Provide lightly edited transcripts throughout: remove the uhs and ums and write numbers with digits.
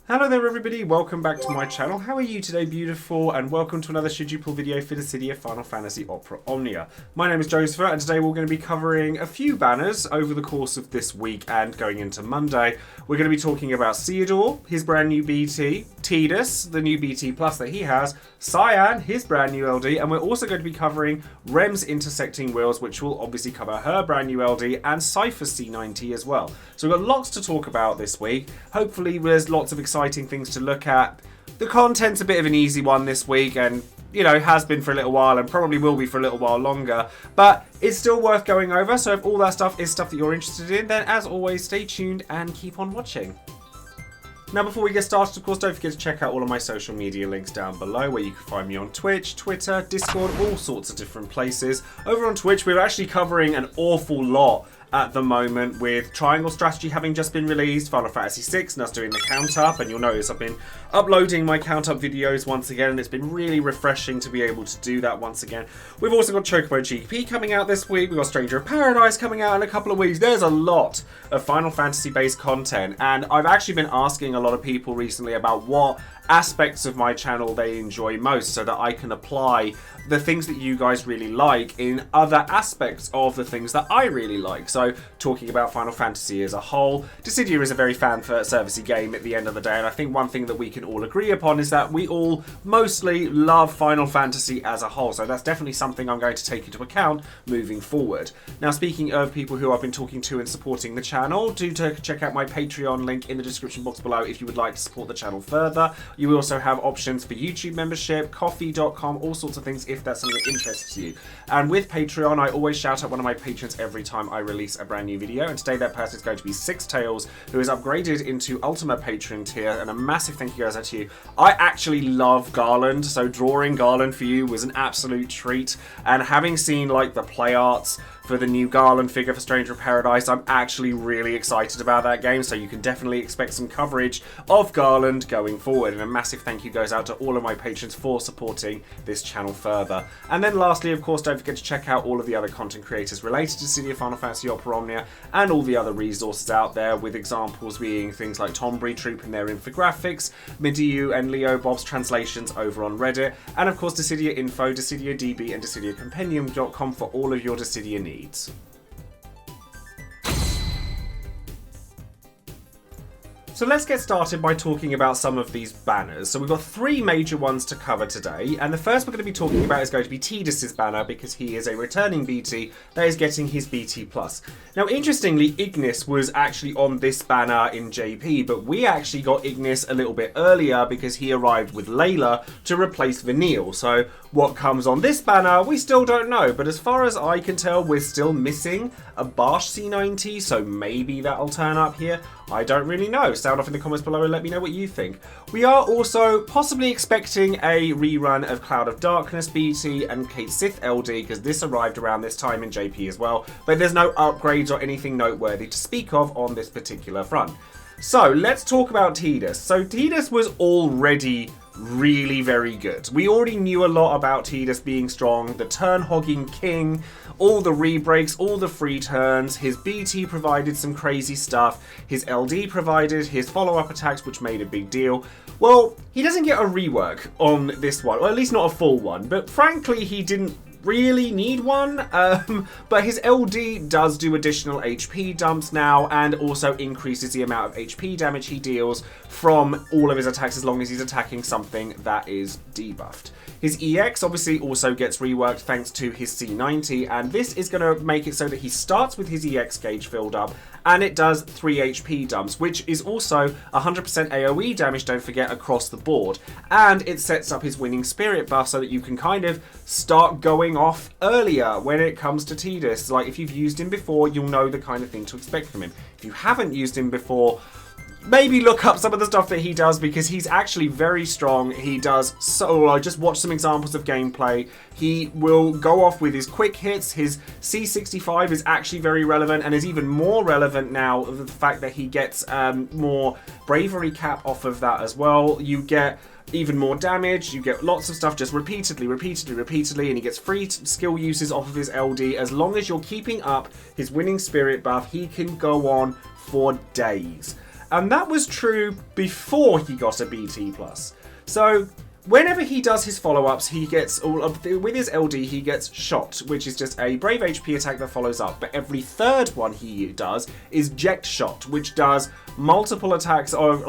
Hello there everybody, welcome back to my channel. How are you today, beautiful? And welcome to another Should You Pull video for Dissidia Final Fantasy Opera Omnia. My name is Joesephyr and today we're going to be covering a few banners over the course of this week and going into Monday. We're going to be talking about Ceodore, his brand new BT, Tidus, the new BT Plus that he has, Cyan, his brand new LD, and we're also going to be covering Rem's Intersecting Wheels, which will obviously cover her brand new LD, and Seifer's C90 as well. So we've got lots to talk about this week. Hopefully there's lots of exciting things to look at. The content's a bit of an easy one this week, and you know, has been for a little while and probably will be for a little while longer, but it's still worth going over. So if all that stuff is stuff that you're interested in, then as always, stay tuned and keep on watching. Now, before we get started, of course, don't forget to check out all of my social media links down below, where you can find me on Twitch, Twitter, Discord, all sorts of different places. Over on Twitch, we're actually covering an awful lot at the moment, with Triangle Strategy having just been released, Final Fantasy VI, and us doing the count up. And you'll notice I've been uploading my count up videos once again, and it's been really refreshing to be able to do that once again. We've also got Chocobo GP coming out this week. We've got Stranger of Paradise coming out in a couple of weeks. There's a lot of Final Fantasy based content, and I've actually been asking a lot of people recently about what aspects of my channel they enjoy most, so that I can apply the things that you guys really like in other aspects of the things that I really like. So talking about Final Fantasy as a whole, Dissidia is a very fan-servicey game at the end of the day, and I think one thing that we can all agree upon is that we all mostly love Final Fantasy as a whole, so that's definitely something I'm going to take into account moving forward. Now, speaking of people who I've been talking to and supporting the channel, do check out my Patreon link in the description box below if you would like to support the channel further. You also have options for YouTube membership, coffee.com, all sorts of things if that's something that interests you. And with Patreon, I always shout out one of my patrons every time I release a brand new video, and today that person is going to be Six Tails, who is upgraded into Ultimate Patron tier, and a massive thank you guys out to you. I actually love Garland, so drawing Garland for you was an absolute treat, and having seen like the play arts for the new Garland figure for Stranger of Paradise, I'm actually really excited about that game, so you can definitely expect some coverage of Garland going forward. And a massive thank you goes out to all of my patrons for supporting this channel further. And then lastly, of course, don't forget to check out all of the other content creators related to Dissidia, Final Fantasy Opera Omnia, and all the other resources out there, with examples being things like Tombury Troop and their infographics, Mediu and Leo Bob's translations over on Reddit, and of course Dissidia Info, Dissidia DB, and DissidiaCompendium.com for all of your Dissidia needs. So let's get started by talking about some of these banners. So we've got three major ones to cover today, and the first we're going to be talking about is going to be Tidus's banner, because he is a returning BT that is getting his BT Plus. Now, interestingly, Ignis was actually on this banner in JP, but we actually got Ignis a little bit earlier because he arrived with Layla to replace Vanille. So what comes on this banner, we still don't know, but as far as I can tell, we're still missing a Barsh C90, so maybe that'll turn up here. I don't really know. Sound off in the comments below and let me know what you think. We are also possibly expecting a rerun of Cloud of Darkness BT and Kate Sith LD, because this arrived around this time in JP as well, but there's no upgrades or anything noteworthy to speak of on this particular front. So let's talk about Tidus. So Tidus was already really very good. We already knew a lot about Tidus being strong, the turn-hogging king, all the rebreaks, all the free turns. His BT provided some crazy stuff. His LD provided his follow-up attacks, which made a big deal. Well, he doesn't get a rework on this one, or at least not a full one, but frankly, he didn't really need one, but his LD does do additional HP dumps now, and also increases the amount of HP damage he deals from all of his attacks as long as he's attacking something that is debuffed. His EX obviously also gets reworked thanks to his C90, and this is going to make it so that he starts with his EX gauge filled up, and it does 3 HP dumps, which is also 100% AoE damage, don't forget, across the board. And it sets up his winning spirit buff so that you can kind of start going off earlier when it comes to Tidus. Like, if you've used him before, you'll know the kind of thing to expect from him. If you haven't used him before, maybe look up some of the stuff that he does, because he's actually very strong. He does so. I just watched some examples of gameplay. He will go off with his quick hits. His C65 is actually very relevant, and is even more relevant now of the fact that he gets more bravery cap off of that as well. You get even more damage, you get lots of stuff just repeatedly, and he gets free skill uses off of his LD. As long as you're keeping up his winning spirit buff, he can go on for days. And that was true before he got a BT+. So whenever he does his follow-ups, he gets with his LD, he gets shot, which is just a brave HP attack that follows up. But every third one he does is eject shot, which does multiple attacks of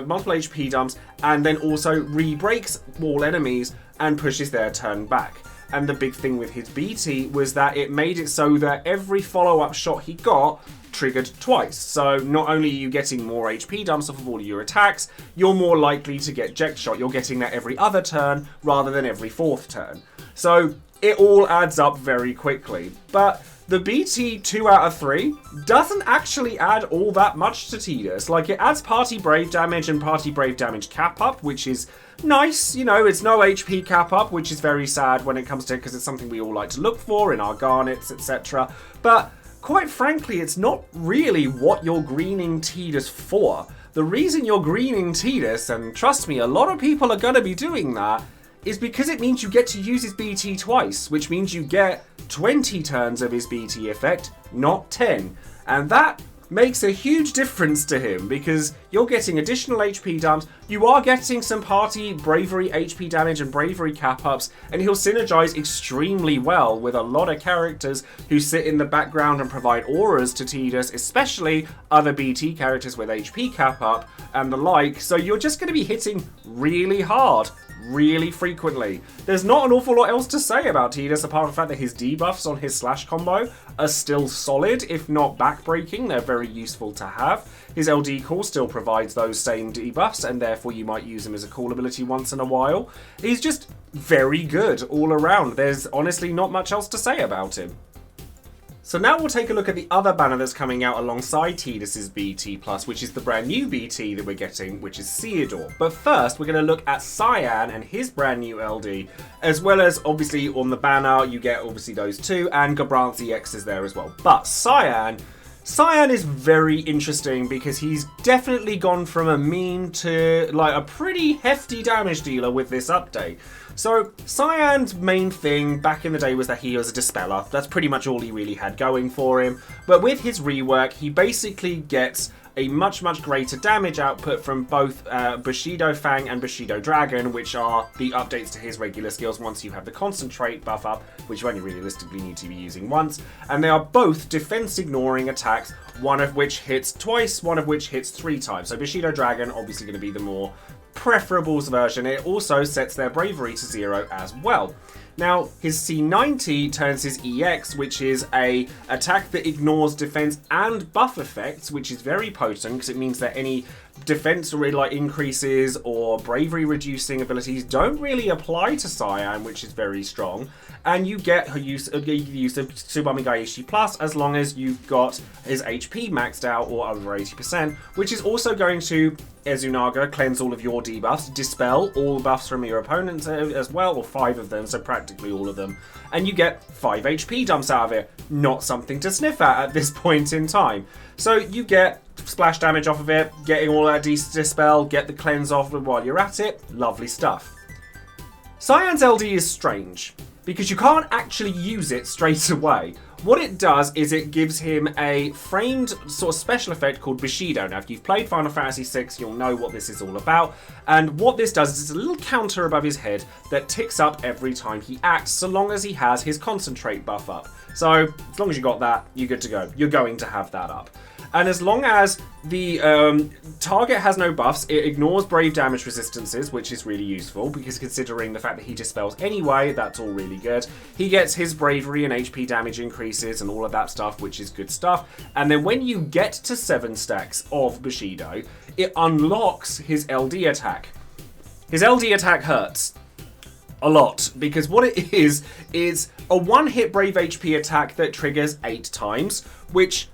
multiple HP dumps, and then also re-breaks all enemies and pushes their turn back. And the big thing with his BT was that it made it so that every follow-up shot he got triggered twice. So not only are you getting more HP dumps off of all of your attacks, you're more likely to get eject shot. You're getting that every other turn rather than every fourth turn. So it all adds up very quickly. But the BT 2 out of 3 doesn't actually add all that much to Tidus. Like, it adds party brave damage and party brave damage cap up, which is nice. You know, it's no HP cap up, which is very sad when it comes to, because it's something we all like to look for in our garnets, etc. But quite frankly, it's not really what you're greening Tidus for. The reason you're greening Tidus, and trust me, a lot of people are going to be doing that, is because it means you get to use his BT twice, which means you get 20 turns of his BT effect, not 10. And that makes a huge difference to him, because you're getting additional HP dumps, you are getting some party bravery HP damage and bravery cap ups, and he'll synergize extremely well with a lot of characters who sit in the background and provide auras to Tidus, especially other BT characters with HP cap up and the like. So you're just going to be hitting really hard, really frequently. There's not an awful lot else to say about Tidus apart from the fact that his debuffs on his slash combo are still solid, if not backbreaking. They're very useful to have. His LD call still provides those same debuffs, and therefore you might use him as a call ability once in a while. He's just very good all around. There's honestly not much else to say about him. So now we'll take a look at the other banner that's coming out alongside Tidus's BT+, which is the brand new BT that we're getting, which is Ceodore. But first, we're going to look at Cyan and his brand new LD, as well as, obviously, on the banner, you get, obviously, those two, and Gabrant's EX is there as well. But Cyan is very interesting because he's definitely gone from a meme to, like, a pretty hefty damage dealer with this update. So, Cyan's main thing back in the day was that he was a Dispeller. That's pretty much all he really had going for him. But with his rework, he basically gets a much greater damage output from both Bushido Fang and Bushido Dragon, which are the updates to his regular skills once you have the Concentrate buff up, which you only realistically need to be using once. And they are both defense ignoring attacks, one of which hits twice, one of which hits 3 times. So Bushido Dragon obviously going to be the more preferables version. It also sets their bravery to 0 as well. Now, his C90 turns his EX, which is a attack that ignores defense and buff effects, which is very potent because it means that any defense or like increases or bravery reducing abilities don't really apply to Cyan, which is very strong. And you get her use of Tsubame Gaishi Plus as long as you've got his HP maxed out or over 80%, which is also going to Ezunaga, cleanse all of your debuffs, dispel all buffs from your opponents as well, or 5 of them, so practically all of them. And you get 5 HP dumps out of it. Not something to sniff at this point in time. So you get splash damage off of it, getting all that dispel, get the cleanse off while you're at it. Lovely stuff. Cyan's LD is strange, because you can't actually use it straight away. What it does is it gives him a framed sort of special effect called Bushido. Now, if you've played Final Fantasy VI, you'll know what this is all about. And what this does is it's a little counter above his head that ticks up every time he acts, so long as he has his Concentrate buff up. So, as long as you got that, you're good to go. You're going to have that up. And as long as the target has no buffs, it ignores brave damage resistances, which is really useful, because considering the fact that he dispels anyway, that's all really good. He gets his bravery and HP damage increases and all of that stuff, which is good stuff. And then when you get to 7 stacks of Bushido, it unlocks his LD attack. His LD attack hurts a lot, because what it is a one-hit brave HP attack that triggers 8 times, which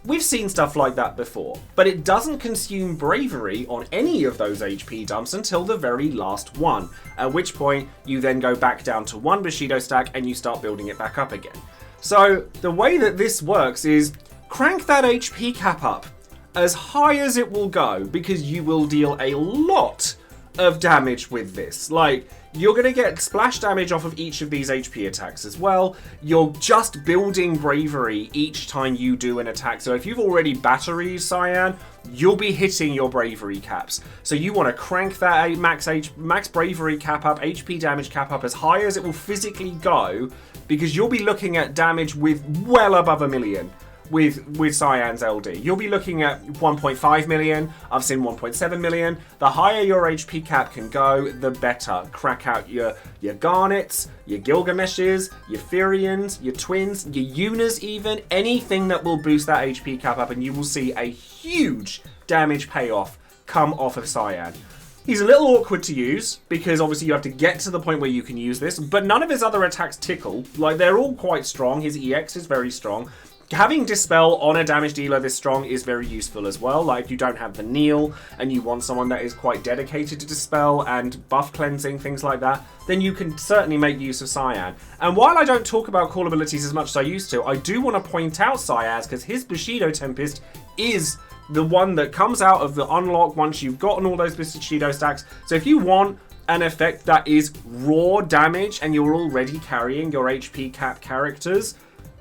We've seen stuff like that before, but it doesn't consume bravery on any of those HP dumps until the very last one, at which point you then go back down to 1 Bushido stack and you start building it back up again. So the way that this works is crank that HP cap up as high as it will go, because you will deal a lot of damage with this. Like, you're going to get splash damage off of each of these HP attacks as well. You're just building bravery each time you do an attack. So if you've already batteried Cyan, you'll be hitting your bravery caps. So you want to crank that max bravery cap up, HP damage cap up as high as it will physically go, because you'll be looking at damage with well above 1 million. With Cyan's LD. You'll be looking at 1.5 million, I've seen 1.7 million. The higher your HP cap can go, the better. Crack out your Garnets, your Gilgameshes, your Furions, your Twins, your Yunas even, anything that will boost that HP cap up, and you will see a huge damage payoff come off of Cyan. He's a little awkward to use, because obviously you have to get to the point where you can use this, but none of his other attacks tickle. Like, they're all quite strong. His EX is very strong. Having Dispel on a damage dealer this strong is very useful as well. Like, if you don't have the Kneel and you want someone that is quite dedicated to Dispel and buff cleansing, things like that, then you can certainly make use of Cyan. And while I don't talk about call abilities as much as I used to, I do want to point out Cyan's, because his Bushido Tempest is the one that comes out of the unlock once you've gotten all those Bushido stacks. So if you want an effect that is raw damage and you're already carrying your HP cap characters,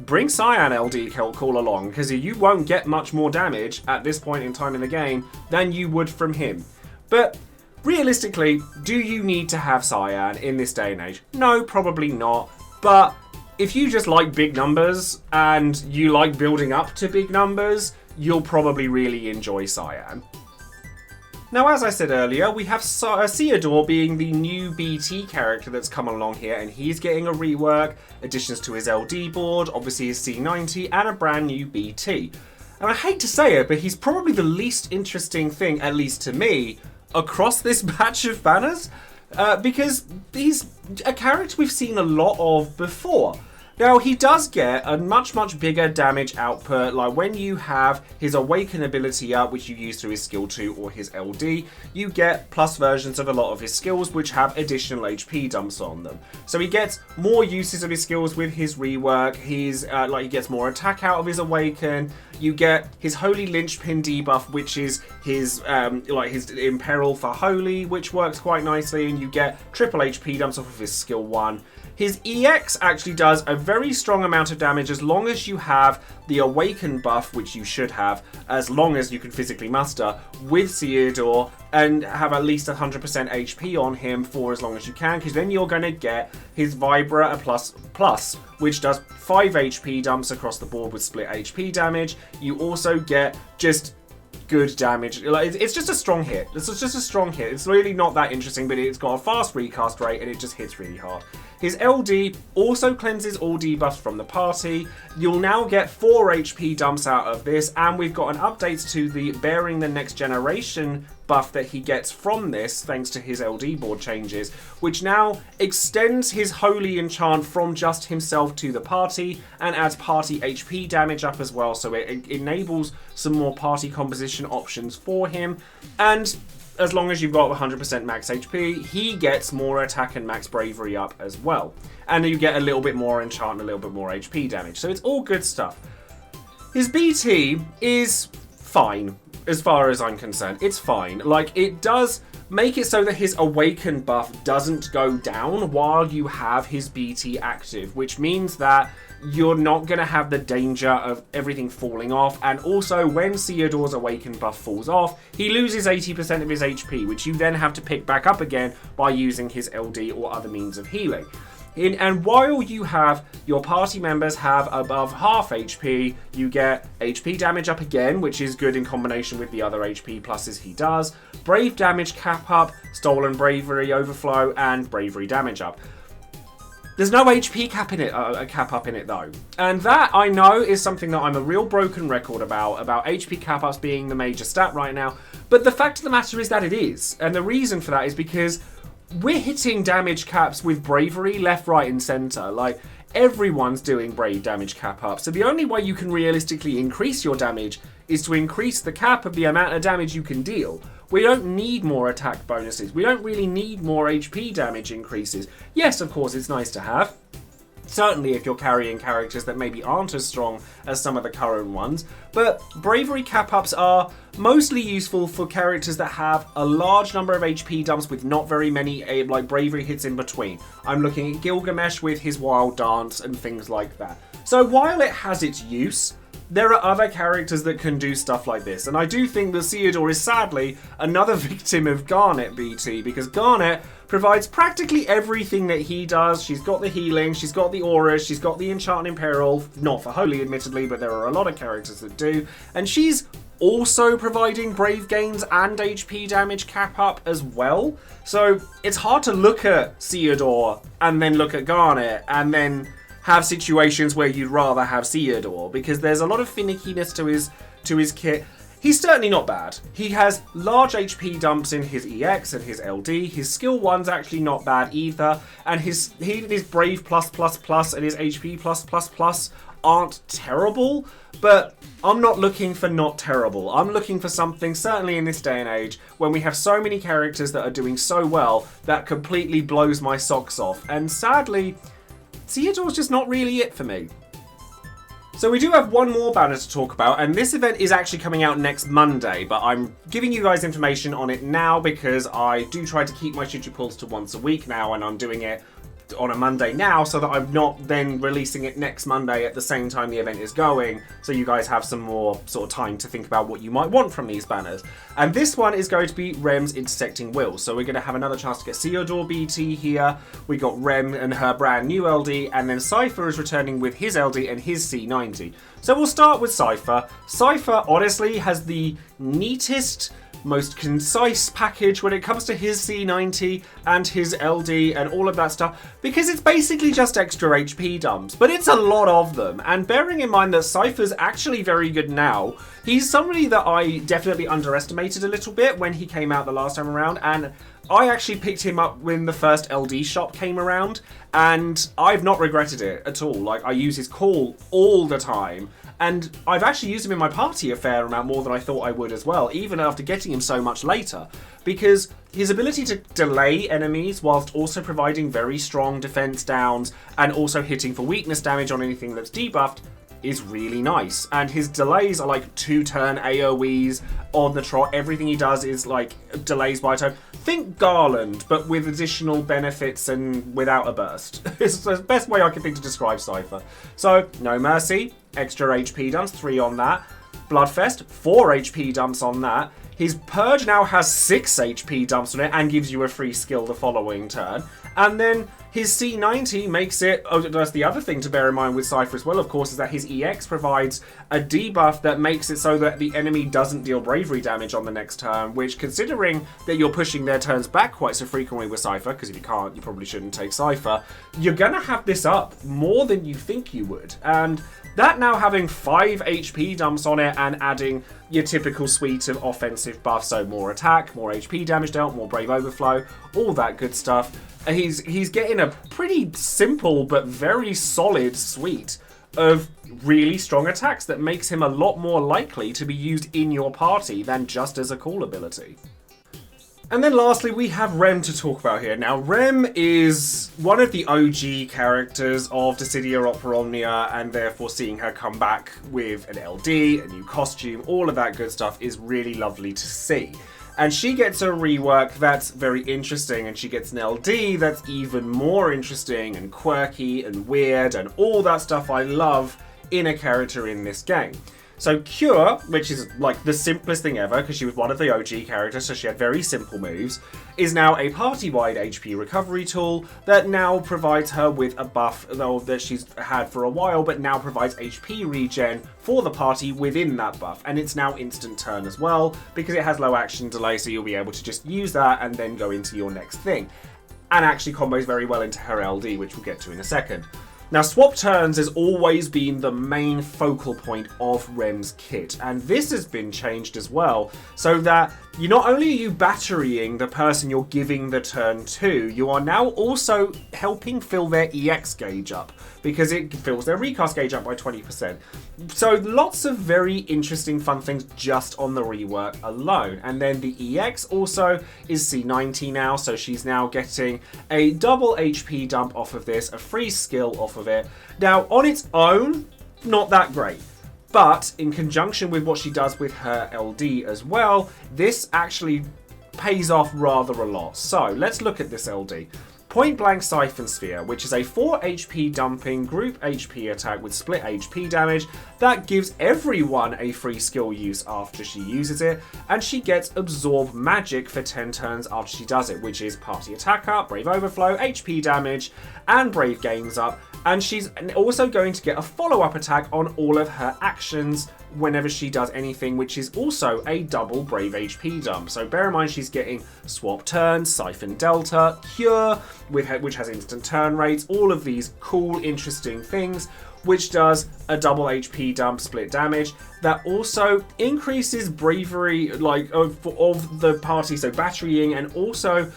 bring Cyan LD call along, because you won't get much more damage at this point in time in the game than you would from him. But realistically, do you need to have Cyan in this day and age? No, probably not. But if you just like big numbers and you like building up to big numbers, you'll probably really enjoy Cyan. Now, as I said earlier, we have Ceodore being the new BT character that's come along here, and he's getting a rework, additions to his LD board, obviously his C90, and a brand new BT. And I hate to say it, but he's probably the least interesting thing, at least to me, across this batch of banners, because he's a character we've seen a lot of before. Now, he does get a much bigger damage output, like when you have his Awaken ability up, which you use through his skill 2 or his LD, you get plus versions of a lot of his skills, which have additional HP dumps on them. So he gets more uses of his skills with his rework, he gets more attack out of his Awaken, you get his Holy Linchpin debuff, which is his Imperil for Holy, which works quite nicely, and you get triple HP dumps off of his skill 1. His EX actually does a very strong amount of damage as long as you have the Awaken buff, which you should have, as long as you can physically muster, with Ceodore, and have at least 100% HP on him for as long as you can, because then you're going to get his Vibra plus, which does 5 HP dumps across the board with split HP damage. You also get just good damage. It's just a strong hit. It's just a strong hit. It's really not that interesting, but it's got a fast recast rate and it just hits really hard. His LD also cleanses all debuffs from the party. You'll now get 4 HP dumps out of this, and we've got an update to the Bearing the Next Generation buff that he gets from this, thanks to his LD board changes, which now extends his Holy Enchant from just himself to the party, and adds party HP damage up as well, so it enables some more party composition options for him. And as long as you've got 100% max HP, he gets more attack and max bravery up as well. And you get a little bit more enchant and a little bit more HP damage. So it's all good stuff. His BT is fine, as far as I'm concerned. It's fine. Like, it does make it so that his Awaken buff doesn't go down while you have his BT active, which means that you're not going to have the danger of everything falling off. And also, when Ceodore's Awaken buff falls off, he loses 80% of his HP, which you then have to pick back up again by using his LD or other means of healing. And while you have your party members have above half HP, you get HP damage up again, which is good in combination with the other HP pluses he does, Brave damage cap up, Stolen Bravery overflow, and Bravery damage up. There's no HP cap in it, cap up in it though. And that, I know, is something that I'm a real broken record about HP cap ups being the major stat right now. But the fact of the matter is that it is. And the reason for that is because we're hitting damage caps with bravery left, right, and center. Like, everyone's doing brave damage cap up. So the only way you can realistically increase your damage is to increase the cap of the amount of damage you can deal. We don't need more attack bonuses. We don't really need more HP damage increases. Yes, of course, it's nice to have. Certainly if you're carrying characters that maybe aren't as strong as some of the current ones, but bravery cap-ups are mostly useful for characters that have a large number of HP dumps with not very many like bravery hits in between. I'm looking at Gilgamesh with his wild dance and things like that. So while it has its use, there are other characters that can do stuff like this, and I do think that Ceodore is sadly another victim of Garnet BT, because Garnet provides practically everything that he does. She's got the healing, she's got the auras, she's got the enchant imperil, not for Holy admittedly, but there are a lot of characters that do, and she's also providing brave gains and HP damage cap up as well. So it's hard to look at Ceodore and then look at Garnet and then have situations where you'd rather have Ceodore, because there's a lot of finickiness to his kit. He's certainly not bad. He has large HP dumps in his EX and his LD. His skill 1's actually not bad either, and his Brave plus and his HP plus aren't terrible, but I'm not looking for not terrible. I'm looking for something, certainly in this day and age, when we have so many characters that are doing so well, that completely blows my socks off. And sadly, Ceodore's just not really it for me. So we do have one more banner to talk about, and this event is actually coming out next Monday, but I'm giving you guys information on it now because I do try to keep my Shiji pulls to once a week now, and I'm doing it on a Monday now so that I'm not then releasing it next Monday at the same time the event is going, so you guys have some more sort of time to think about what you might want from these banners. And this one is going to be Rem's Intersecting Wills, so we're going to have another chance to get Ceodore BT here. We got Rem and her brand new LD, and then Seifer is returning with his LD and his C90. So we'll start with Seifer. Seifer honestly has the neatest, most concise package when it comes to his C90 and his LD and all of that stuff, because it's basically just extra HP dumps, but it's a lot of them. And bearing in mind that Seifer's actually very good now, he's somebody that I definitely underestimated a little bit when he came out the last time around, and I actually picked him up when the first LD shop came around, and I've not regretted it at all. Like, I use his call all the time, and I've actually used him in my party a fair amount more than I thought I would as well, even after getting him so much later, because his ability to delay enemies whilst also providing very strong defense downs and also hitting for weakness damage on anything that's debuffed is really nice. And his delays are like 2-turn AoEs on the trot. Everything he does is like delays by a turn. Think Garland, but with additional benefits and without a burst. It's the best way I can think to describe Seifer. So, No Mercy, extra HP dumps, 3 on that. Bloodfest, 4 HP dumps on that. His Purge now has 6 HP dumps on it and gives you a free skill the following turn. And then his C90 makes it, oh, that's the other thing to bear in mind with Seifer as well, of course, is that his EX provides a debuff that makes it so that the enemy doesn't deal bravery damage on the next turn, which, considering that you're pushing their turns back quite so frequently with Seifer, because if you can't, you probably shouldn't take Seifer, you're going to have this up more than you think you would. And that now having 5 HP dumps on it and adding your typical suite of offensive buffs, so more attack, more HP damage dealt, more brave overflow, all that good stuff. He's getting a pretty simple but very solid suite of really strong attacks that makes him a lot more likely to be used in your party than just as a call ability. And then lastly, we have Rem to talk about here. Now, Rem is one of the OG characters of Dissidia Opera Omnia, and therefore seeing her come back with an LD, a new costume, all of that good stuff is really lovely to see. And she gets a rework that's very interesting, and she gets an LD that's even more interesting and quirky and weird and all that stuff I love in a character in this game. So Cure, which is like the simplest thing ever because she was one of the OG characters, so she had very simple moves, is now a party-wide HP recovery tool that now provides her with a buff though that she's had for a while, but now provides HP regen for the party within that buff. And it's now instant turn as well because it has low action delay, so you'll be able to just use that and then go into your next thing. And actually combos very well into her LD, which we'll get to in a second. Now, swap turns has always been the main focal point of Rem's kit, and this has been changed as well, so that not only are you batterying the person you're giving the turn to, you are now also helping fill their EX gauge up, because it fills their recast gauge up by 20%. So lots of very interesting fun things just on the rework alone. And then the EX also is C90 now, so she's now getting a double HP dump off of this, a free skill off of it. Now, on its own, not that great. But in conjunction with what she does with her LD as well, this actually pays off rather a lot. So let's look at this LD. Point Blank Siphon Sphere, which is a 4 HP dumping group HP attack with split HP damage that gives everyone a free skill use after she uses it, and she gets Absorb Magic for 10 turns after she does it, which is Party Attack Up, Brave Overflow, HP damage, and Brave Gains Up. And she's also going to get a follow-up attack on all of her actions whenever she does anything, which is also a double Brave HP dump. So bear in mind she's getting Swap Turn, Siphon Delta, Cure, which has instant turn rates, all of these cool, interesting things, which does a double HP dump, split damage, that also increases bravery of the party, so batterying, and also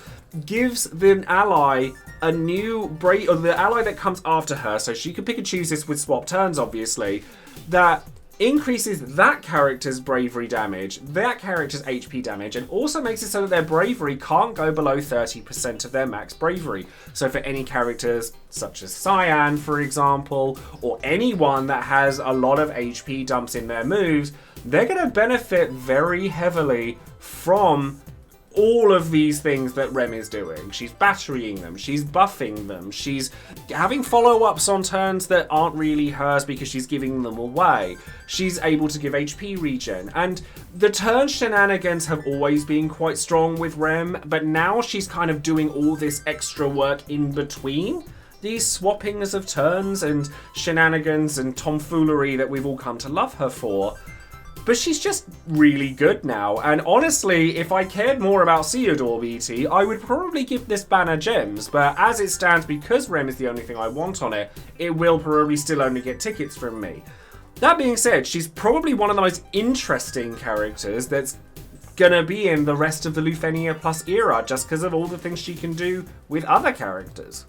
gives the ally a new brave, or the ally that comes after her, so she can pick and choose this with swap turns obviously, that increases that character's bravery damage, that character's HP damage, and also makes it so that their bravery can't go below 30% of their max bravery. So for any characters such as Cyan, for example, or anyone that has a lot of HP dumps in their moves, they're going to benefit very heavily from all of these things that Rem is doing. She's batterying them, she's buffing them, she's having follow-ups on turns that aren't really hers because she's giving them away. She's able to give HP regen, and the turn shenanigans have always been quite strong with Rem, but now she's kind of doing all this extra work in between these swappings of turns and shenanigans and tomfoolery that we've all come to love her for. But she's just really good now, and honestly, if I cared more about Ceodore BT, I would probably give this banner gems, but as it stands, because Rem is the only thing I want on it, it will probably still only get tickets from me. That being said, she's probably one of the most interesting characters that's gonna be in the rest of the Lufenia Plus era, just because of all the things she can do with other characters.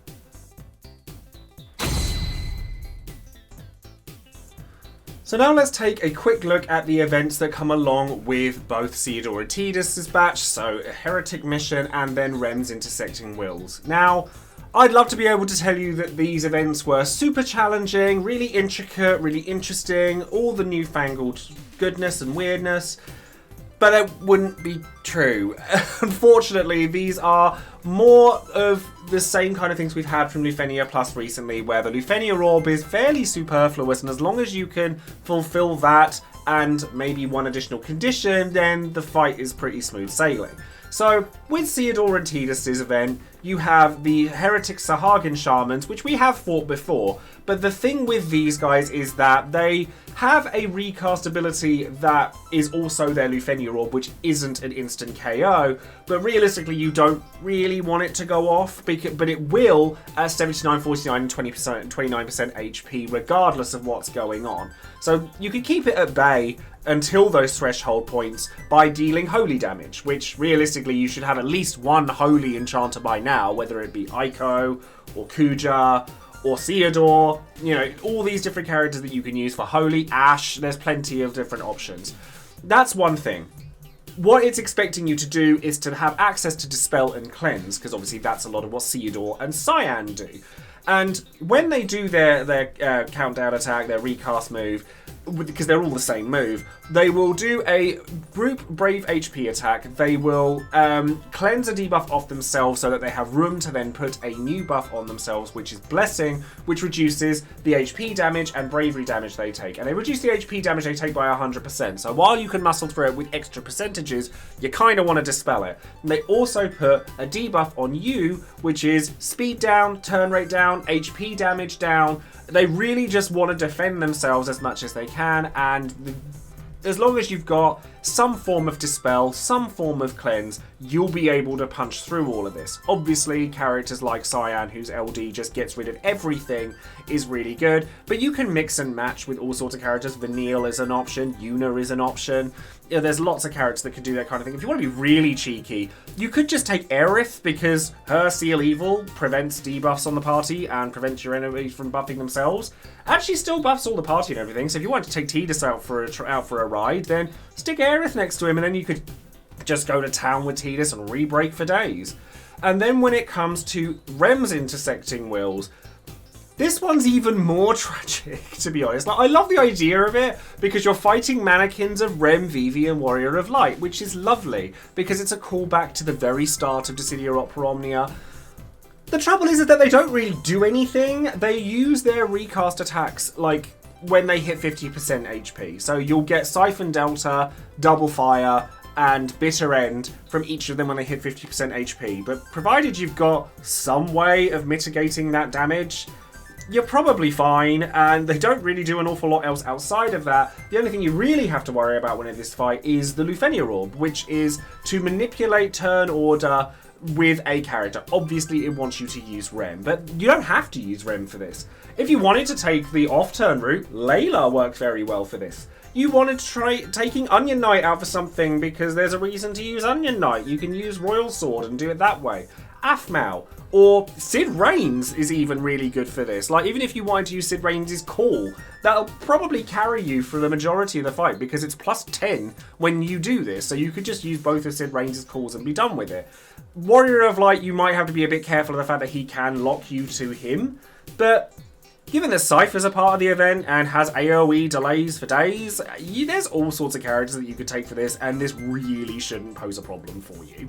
So now let's take a quick look at the events that come along with both Ceodore and Tidus' batch, so a Heretic Mission and then Rem's Intersecting Wills. Now, I'd love to be able to tell you that these events were super challenging, really intricate, really interesting, all the newfangled goodness and weirdness, but that wouldn't be true. Unfortunately, these are more of the same kind of things we've had from Lufenia Plus recently, where the Lufenia Orb is fairly superfluous, and as long as you can fulfill that and maybe one additional condition, then the fight is pretty smooth sailing. So, with Ceodore and Tidus' event, you have the Heretic Sahagin Shamans, which we have fought before, but the thing with these guys is that they have a recast ability that is also their Lufenia Orb, which isn't an instant KO, but realistically you don't really want it to go off, but it will at 79, 49 and 20%, 29% HP regardless of what's going on. So you can keep it at bay until those threshold points by dealing holy damage, which realistically you should have at least one holy enchanter by now, whether it be Aiko or Kuja or Ceodore, you know, all these different characters that you can use for holy, Ash, there's plenty of different options. That's one thing. What it's expecting you to do is to have access to Dispel and Cleanse, because obviously that's a lot of what Ceodore and Cyan do. And when they do their countdown attack, their recast move, because they're all the same move, they will do a group Brave HP attack. They will cleanse a debuff off themselves so that they have room to then put a new buff on themselves, which is Blessing, which reduces the HP damage and bravery damage they take. And they reduce the HP damage they take by 100%. So while you can muscle through it with extra percentages, you kind of want to dispel it. And they also put a debuff on you, which is speed down, turn rate down, HP damage down. They really just want to defend themselves as much as they can, and as long as you've got some form of dispel, some form of cleanse, you'll be able to punch through all of this. Obviously, characters like Cyan, whose LD just gets rid of everything, is really good, but you can mix and match with all sorts of characters. Vanille is an option, Yuna is an option. You know, there's lots of characters that can do that kind of thing. If you want to be really cheeky, you could just take Aerith, because her Seal Evil prevents debuffs on the party and prevents your enemies from buffing themselves. Actually still buffs all the party and everything, so if you want to take Tidus out for a ride, then stick Aerith next to him, and then you could just go to town with Tidus and re-break for days. And then when it comes to Rem's intersecting wills, this one's even more tragic, to be honest. Like, I love the idea of it, because you're fighting mannequins of Rem, Vivi, and Warrior of Light, which is lovely, because it's a callback to the very start of Dissidia Opera Omnia. The trouble is that they don't really do anything. They use their recast attacks, like, when they hit 50% HP. So you'll get Siphon Delta, Double Fire, and Bitter End from each of them when they hit 50% HP. But provided you've got some way of mitigating that damage, you're probably fine, and they don't really do an awful lot else outside of that. The only thing you really have to worry about when in this fight is the Lufenia Orb, which is to manipulate turn order with a character. Obviously, it wants you to use Rem, but you don't have to use Rem for this. If you wanted to take the off-turn route, Layla works very well for this. You wanted to try taking Onion Knight out for something because there's a reason to use Onion Knight. You can use Royal Sword and do it that way. Aphmau or Sid Reigns is even really good for this. Like, even if you wanted to use Sid Reigns' call, that'll probably carry you for the majority of the fight because it's plus 10 when you do this. So you could just use both of Sid Reigns' calls and be done with it. Warrior of Light, you might have to be a bit careful of the fact that he can lock you to him, but given that Seifer's a part of the event and has AoE delays for days, there's all sorts of characters that you could take for this, and this really shouldn't pose a problem for you.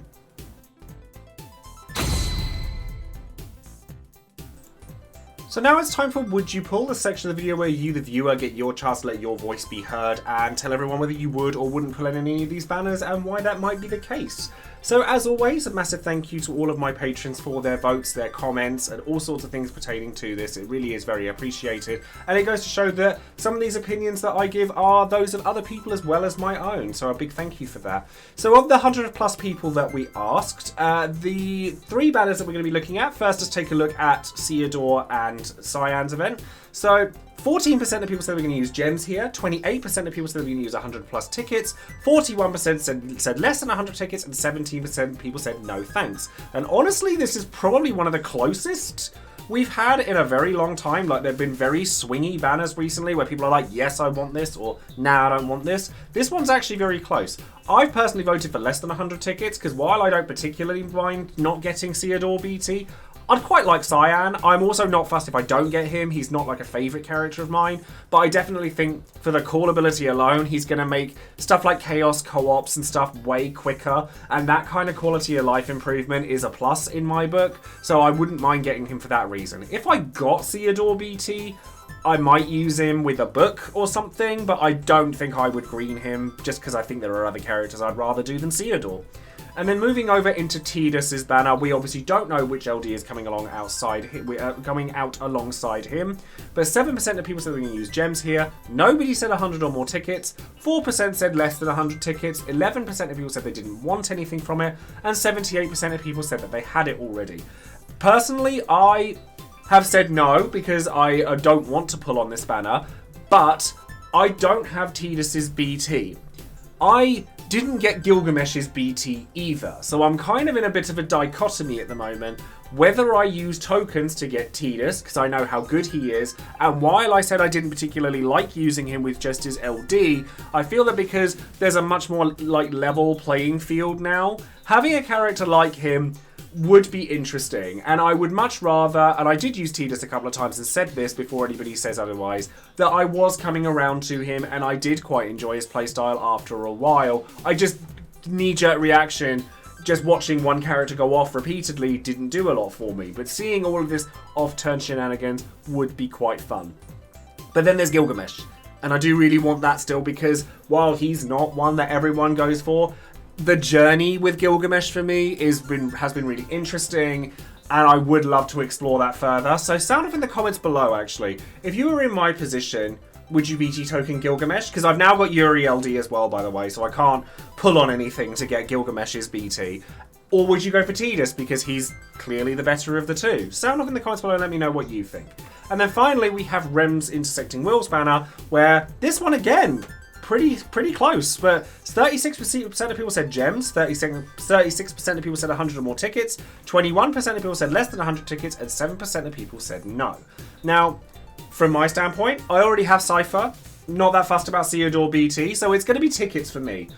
So now it's time for Would You Pull, the section of the video where you, the viewer, get your chance to let your voice be heard and tell everyone whether you would or wouldn't pull in any of these banners and why that might be the case. So as always, a massive thank you to all of my patrons for their votes, their comments, and all sorts of things pertaining to this. It really is very appreciated. And it goes to show that some of these opinions that I give are those of other people as well as my own. So a big thank you for that. So of the 100+ people that we asked, the 3 banners that we're going to be looking at, first let's take a look at Ceodore and Cyan's event. So 14% of people said we're going to use gems here, 28% of people said we're going to use 100+ tickets, 41% said less than 100 tickets, and 17% people said no thanks. And honestly, this is probably one of the closest we've had in a very long time. Like, there have been very swingy banners recently where people are like, yes, I want this, or nah, I don't want this. This one's actually very close. I've personally voted for less than 100 tickets because while I don't particularly mind not getting Ceodore BT, I'd quite like Cyan. I'm also not fussed if I don't get him. He's not like a favourite character of mine. But I definitely think for the call ability alone, he's going to make stuff like Chaos co-ops and stuff way quicker. And that kind of quality of life improvement is a plus in my book. So I wouldn't mind getting him for that reason. If I got Ceodore BT, I might use him with a book or something. But I don't think I would green him just because I think there are other characters I'd rather do than Ceodore. And then moving over into Tidus's banner, we obviously don't know which LD is coming along outside. Coming out alongside him. But 7% of people said they're going to use gems here. Nobody said 100 or more tickets. 4% said less than 100 tickets. 11% of people said they didn't want anything from it. And 78% of people said that they had it already. Personally, I have said no because I don't want to pull on this banner. But I don't have Tidus's BT. I didn't get Gilgamesh's BT either, so I'm kind of in a bit of a dichotomy at the moment, whether I use tokens to get Tidus, because I know how good he is, and while I said I didn't particularly like using him with just his LD, I feel that because there's a much more like level playing field now, having a character like him would be interesting, and I would much rather, and I did use Tidus a couple of times and said this before anybody says otherwise, that I was coming around to him and I did quite enjoy his playstyle after a while. I just, knee-jerk reaction, just watching one character go off repeatedly didn't do a lot for me, but seeing all of this off-turn shenanigans would be quite fun. But then there's Gilgamesh, and I do really want that still because while he's not one that everyone goes for, the journey with Gilgamesh for me has been really interesting, and I would love to explore that further. So sound off in the comments below, actually. If you were in my position, would you BT token Gilgamesh? Because I've now got Yuri LD as well, by the way, so I can't pull on anything to get Gilgamesh's BT. Or would you go for Tidus, because he's clearly the better of the two? Sound off in the comments below and let me know what you think. And then finally, we have Rem's Intersecting Wills banner, where this one again, pretty close, but 36% of people said gems, 36% of people said 100 or more tickets, 21% of people said less than 100 tickets, and 7% of people said no. Now, from my standpoint, I already have Seifer, not that fussed about Ceodore BT, so it's going to be tickets for me.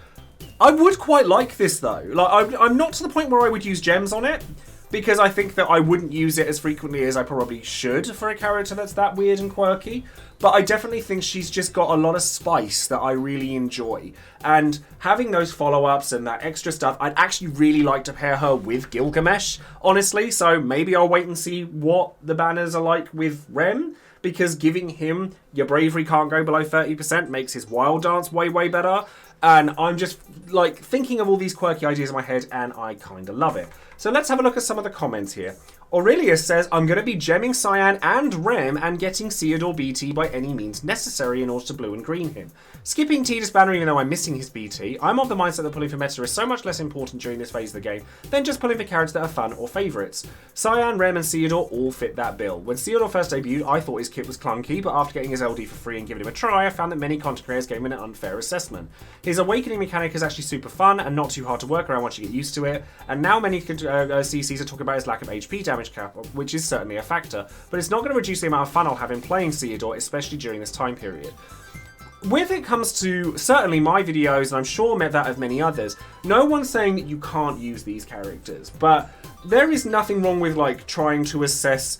I would quite like this though. Like, I'm not to the point where I would use gems on it, because I think that I wouldn't use it as frequently as I probably should for a character that's that weird and quirky. But I definitely think she's just got a lot of spice that I really enjoy. And having those follow-ups and that extra stuff, I'd actually really like to pair her with Gilgamesh, honestly. So maybe I'll wait and see what the banners are like with Rem, because giving him your bravery can't go below 30% makes his wild dance way better. And I'm just like thinking of all these quirky ideas in my head, and I kind of love it. So let's have a look at some of the comments here. Aurelius says, I'm going to be gemming Cyan and Rem and getting Ceodore BT by any means necessary in order to blue and green him. Skipping Tidus banner even though I'm missing his BT, I'm of the mindset that pulling for meta is so much less important during this phase of the game than just pulling for characters that are fun or favourites. Cyan, Rem and Ceodore all fit that bill. When Ceodore first debuted, I thought his kit was clunky, but after getting his LD for free and giving him a try, I found that many content creators gave him an unfair assessment. His awakening mechanic is actually super fun and not too hard to work around once you get used to it, and now many CCs are talking about his lack of HP damage cap, which is certainly a factor, but it's not going to reduce the amount of fun I'll have in playing Ceodore, especially during this time period. When it comes to certainly my videos, and I'm sure that of many others, no one's saying that you can't use these characters, but there is nothing wrong with like trying to assess,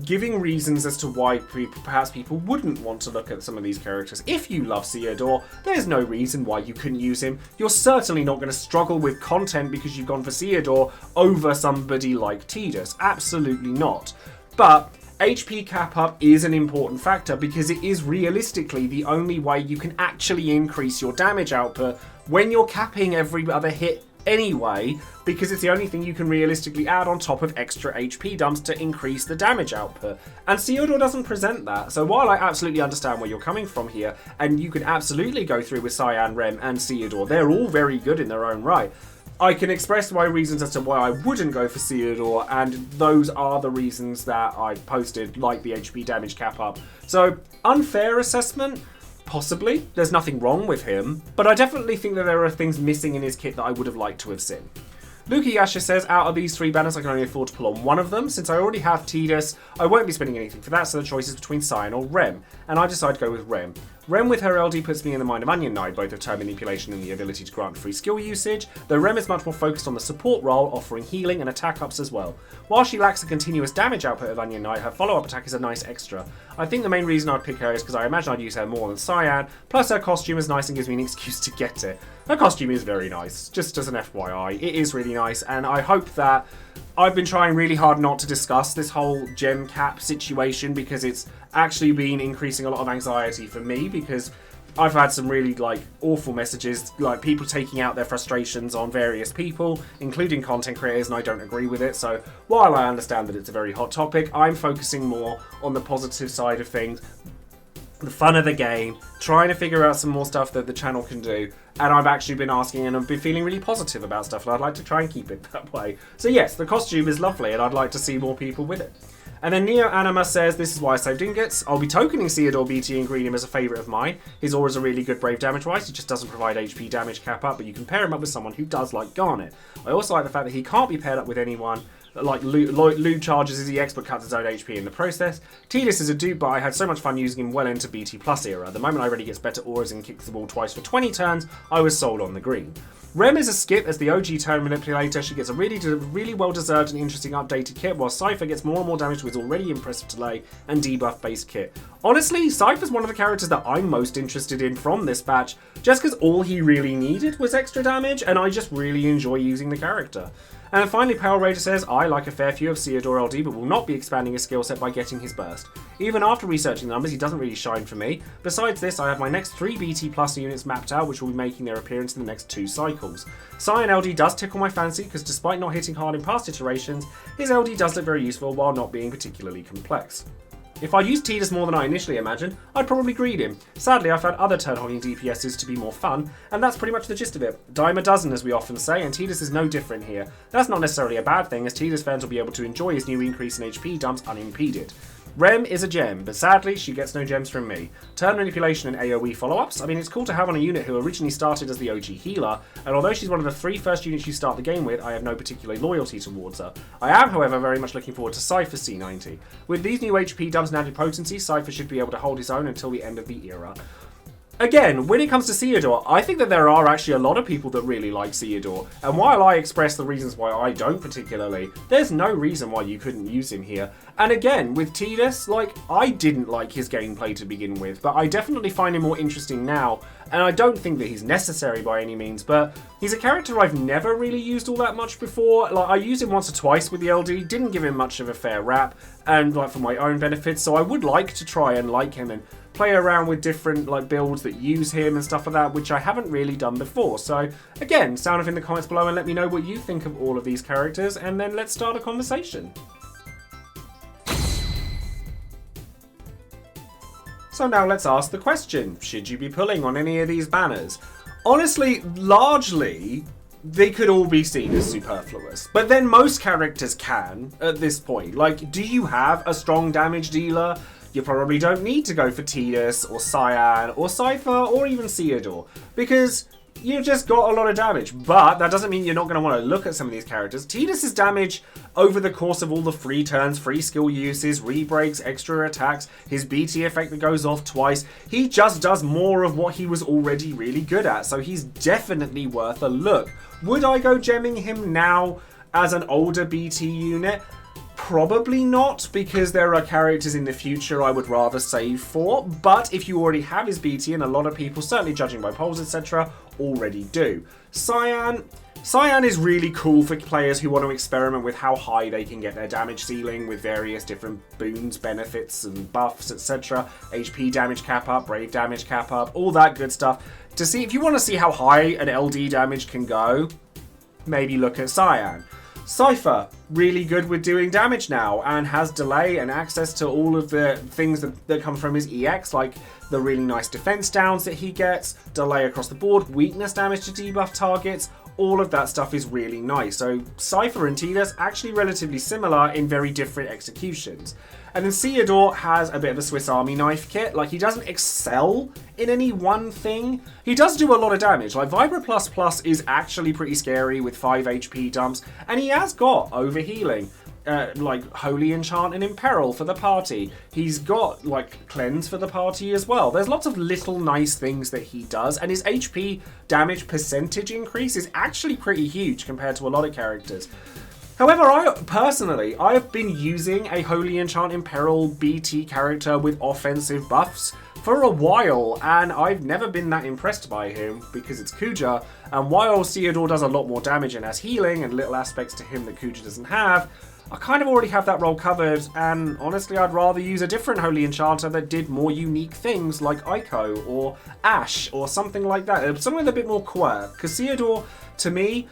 giving reasons as to why perhaps people wouldn't want to look at some of these characters. If you love Ceodore, there's no reason why you couldn't use him. You're certainly not going to struggle with content because you've gone for Ceodore over somebody like Tidus. Absolutely not. But HP cap up is an important factor because it is realistically the only way you can actually increase your damage output when you're capping every other hit anyway, because it's the only thing you can realistically add on top of extra HP dumps to increase the damage output. And Ceodore doesn't present that, so while I absolutely understand where you're coming from here, and you can absolutely go through with Cyan, Rem and Ceodore, they're all very good in their own right, I can express my reasons as to why I wouldn't go for Ceodore, and those are the reasons that I posted, like the HP damage cap up. So, unfair assessment? Possibly. There's nothing wrong with him, but I definitely think that there are things missing in his kit that I would have liked to have seen. Luki Yasha says, out of these three banners, I can only afford to pull on one of them. Since I already have Tidus, I won't be spending anything for that, so the choice is between Cyan or Rem, and I decide to go with Rem. Rem with her LD puts me in the mind of Onion Knight, both of turn manipulation and the ability to grant free skill usage, though Rem is much more focused on the support role, offering healing and attack ups as well. While she lacks the continuous damage output of Onion Knight, her follow-up attack is a nice extra. I think the main reason I'd pick her is because I imagine I'd use her more than Cyan, plus her costume is nice and gives me an excuse to get it. Her costume is very nice, just as an FYI. It is really nice, and I hope that I've been trying really hard not to discuss this whole gem cap situation because it's actually been increasing a lot of anxiety for me, because I've had some really awful messages, like people taking out their frustrations on various people, including content creators, and I don't agree with it. So while I understand that it's a very hot topic, I'm focusing more on the positive side of things, the fun of the game, trying to figure out some more stuff that the channel can do, and I've actually been asking and I've been feeling really positive about stuff, and I'd like to try and keep it that way. So yes, the costume is lovely and I'd like to see more people with it. And then Neo Anima says, this is why I saved ingots. I'll be tokening Ceodore BT and green him as a favourite of mine. His aura's are really good brave damage wise, he just doesn't provide HP damage cap up, but you can pair him up with someone who does like Garnet. I also like the fact that he can't be paired up with anyone, like Lou charges his EX but cuts his own HP in the process. Tidus is a dupe, but I had so much fun using him well into BT Plus era. The moment I really gets better auras and kicks the ball twice for 20 turns, I was sold on the green. Rem is a skip as the OG turn manipulator. She gets a really well-deserved and interesting updated kit, while Seifer gets more and more damage to his already impressive delay and debuff based kit. Honestly, Seifer's one of the characters that I'm most interested in from this batch, just because all he really needed was extra damage, and I just really enjoy using the character. And then finally, Power Raider says, I like a fair few of Ceodore LD, but will not be expanding his skill set by getting his burst. Even after researching the numbers, he doesn't really shine for me. Besides this, I have my next 3 BT Plus units mapped out, which will be making their appearance in the next 2 cycles. Cyan LD does tickle my fancy, because despite not hitting hard in past iterations, his LD does look very useful while not being particularly complex. If I used Tidus more than I initially imagined, I'd probably greed him. Sadly, I found other turn-hogging DPSs to be more fun, and that's pretty much the gist of it. Dime a dozen, as we often say, and Tidus is no different here. That's not necessarily a bad thing, as Tidus fans will be able to enjoy his new increase in HP dumps unimpeded. Rem is a gem, but sadly, she gets no gems from me. Turn manipulation and AoE follow-ups, I mean, it's cool to have on a unit who originally started as the OG healer, and although she's one of the 3 first units you start the game with, I have no particular loyalty towards her. I am, however, very much looking forward to Seifer C90. With these new HP dumps and added potency, Seifer should be able to hold his own until the end of the era. Again, when it comes to Ceodore, I think that there are actually a lot of people that really like Ceodore, and while I express the reasons why I don't particularly, there's no reason why you couldn't use him here. And again, with Tidus, like, I didn't like his gameplay to begin with, but I definitely find him more interesting now, and I don't think that he's necessary by any means, but he's a character I've never really used all that much before. Like, I used him once or twice with the LD, didn't give him much of a fair rap, and like for my own benefits, so I would like to try and like him and play around with different like builds that use him and stuff like that, which I haven't really done before. So again, sound off in the comments below and let me know what you think of all of these characters, and then let's start a conversation. So now let's ask the question, should you be pulling on any of these banners? Honestly, largely, they could all be seen as superfluous. But then most characters can, at this point. Like, do you have a strong damage dealer? You probably don't need to go for Tidus, or Cyan, or Seifer, or even Ceodore, because you've just got a lot of damage. But that doesn't mean you're not going to want to look at some of these characters. Tidus' damage over the course of all the free turns, free skill uses, rebreaks, extra attacks, his BT effect that goes off twice, he just does more of what he was already really good at, so he's definitely worth a look. Would I go gemming him now as an older BT unit? Probably not, because there are characters in the future I would rather save for, but if you already have his BT, and a lot of people, certainly judging by polls, etc., already do. Cyan is really cool for players who want to experiment with how high they can get their damage ceiling with various different boons, benefits, and buffs, etc. HP damage cap up, brave damage cap up, all that good stuff. To see, if you want to see how high an LD damage can go, maybe look at Cyan. Seifer, really good with doing damage now, and has delay and access to all of the things that come from his EX, like the really nice defense downs that he gets, delay across the board, weakness damage to debuff targets, all of that stuff is really nice. So Seifer and Tidus actually relatively similar in very different executions. And then Ceodore has a bit of a Swiss Army knife kit. Like, he doesn't excel in any one thing. He does do a lot of damage. Like, Vibra Plus Plus is actually pretty scary with 5 HP dumps. And he has got overhealing. Like, Holy Enchant and Imperil for the party. He's got, like, Cleanse for the party as well. There's lots of little nice things that he does. And his HP damage percentage increase is actually pretty huge compared to a lot of characters. However, I've been using a Holy Enchant Imperil BT character with offensive buffs for a while, and I've never been that impressed by him because it's Kuja, and while Ceodore does a lot more damage and has healing and little aspects to him that Kuja doesn't have, I kind of already have that role covered, and honestly I'd rather use a different Holy Enchanter that did more unique things like Ico or Ash or something like that, something with a bit more quirk, because Ceodore, to me,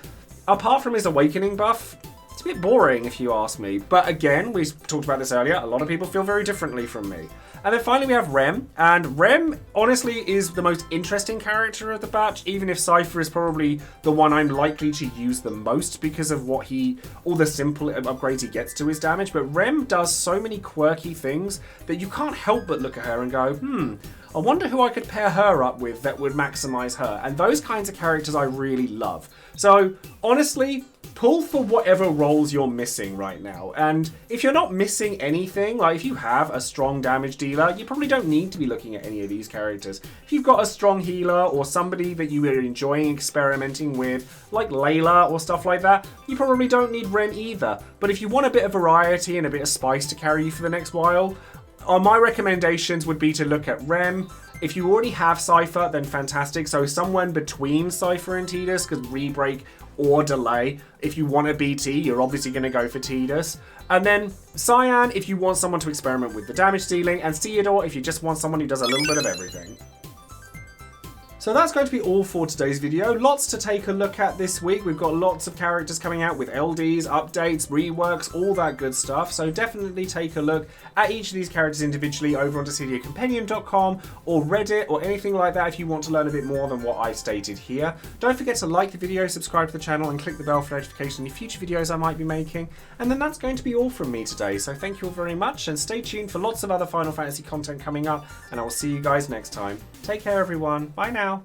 apart from his Awakening buff, it's a bit boring if you ask me, but again, we talked about this earlier, a lot of people feel very differently from me. And then finally we have Rem, and Rem honestly is the most interesting character of the batch, even if Seifer is probably the one I'm likely to use the most because of what all the simple upgrades he gets to his damage, but Rem does so many quirky things that you can't help but look at her and go, I wonder who I could pair her up with that would maximize her, and those kinds of characters I really love. So honestly, pull for whatever roles you're missing right now, and if you're not missing anything, like if you have a strong damage dealer, you probably don't need to be looking at any of these characters. If you've got a strong healer or somebody that you are enjoying experimenting with, like Layla or stuff like that, you probably don't need Rem either. But if you want a bit of variety and a bit of spice to carry you for the next while, my recommendations would be to look at Rem. If you already have Seifer, then fantastic. So somewhere between Seifer and Tidus, because rebreak or delay. If you want a BT, you're obviously going to go for Tidus. And then Cyan, if you want someone to experiment with the damage dealing. And Ceodore, if you just want someone who does a little bit of everything. So that's going to be all for today's video. Lots to take a look at this week. We've got lots of characters coming out with LDs, updates, reworks, all that good stuff. So definitely take a look at each of these characters individually over on DissidiaCompanion.com or Reddit or anything like that if you want to learn a bit more than what I've stated here. Don't forget to like the video, subscribe to the channel and click the bell for notification of any future videos I might be making. And then that's going to be all from me today. So thank you all very much and stay tuned for lots of other Final Fantasy content coming up, and I will see you guys next time. Take care everyone. Bye now.